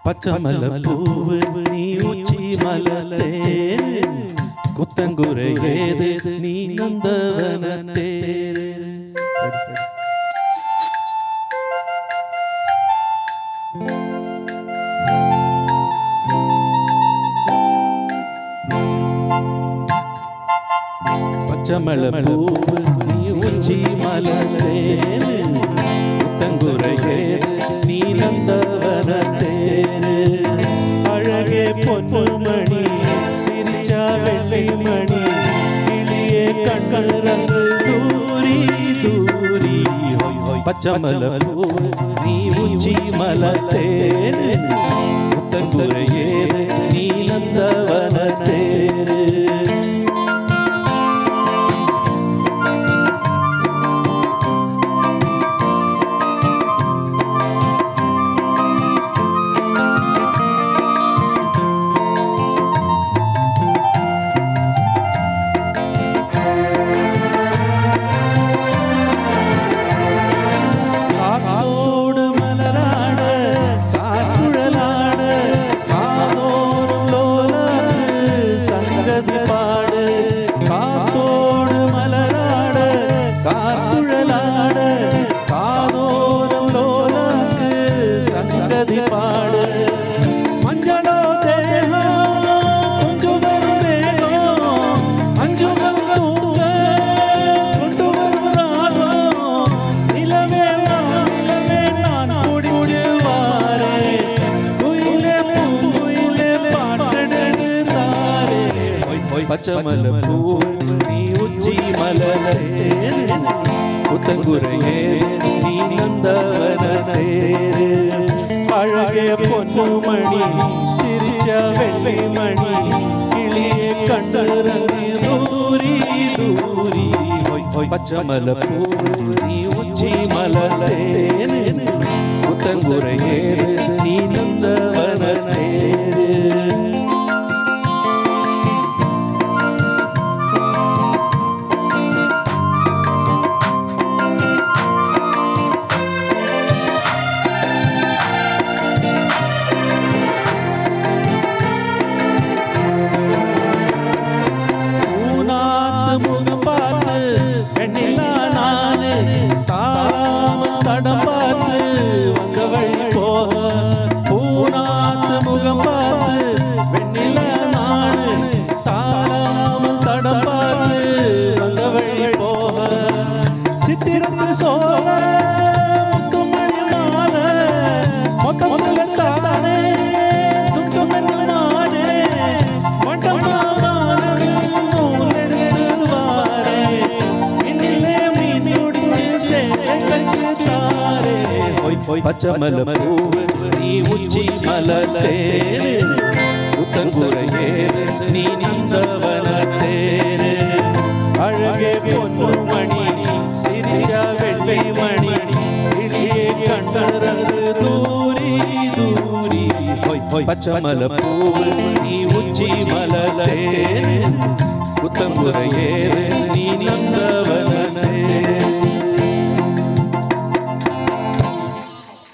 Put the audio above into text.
பச்சமல பூவு நீ உச்சி மலலே குத்தங்குறை ஏது நீ நந்தவனத்தே. பச்சமல பூவு நீ உச்சி மலலே குத்தங்குறை ஏது நீ நந்தவனத்தே. அழகே பொன்னு மணி சிரிச்சா வெள்ளை மணி கிளியே கண்கள் தூரி தூரி. பச்சமல பூவு நீ உச்சி மலலே குத்தங்குறை ஏது நீ நந்தவனத்தே. பச்சமல பூவு நீ உச்சி மலலே குத்தங்குறை ஏது நீ நந்தவனத்தே. அழகே பொன்னு மணி சிரிச்சா வெள்ளை மணி கிளியே கண்கள் தூரி தூரி. பச்சமல பூவு நீ உச்சி மலலே குத்தங்குறை ஏது நீ நந்தவனத்தே. முகம் பார்த்து வெண்ணிலா நானு தாராமல் தடம் பார்த்து வந்த வழி போக. பூநாத்து முகம் பார்த்து வெண்ணிலா நானு தாராமல் தடம் பார்த்து வந்த வழி போக. சித்திரத்து சோழ முத்துமணி மால மொத்தத்துல தானே துக்கம் நானே மட்டமா பச்சமல பூவு நீ உச்சி மலலே குத்தங்குறை ஏது நீ நந்தவனத்தே. அழகே பொன்னு மணி சிரிச்சா வெள்ளை மணி கிளியே கண்கள் தூரி தூரி. பச்சமல பூவு நீ உச்சி மலலே குத்தங்குறை ஏது நீ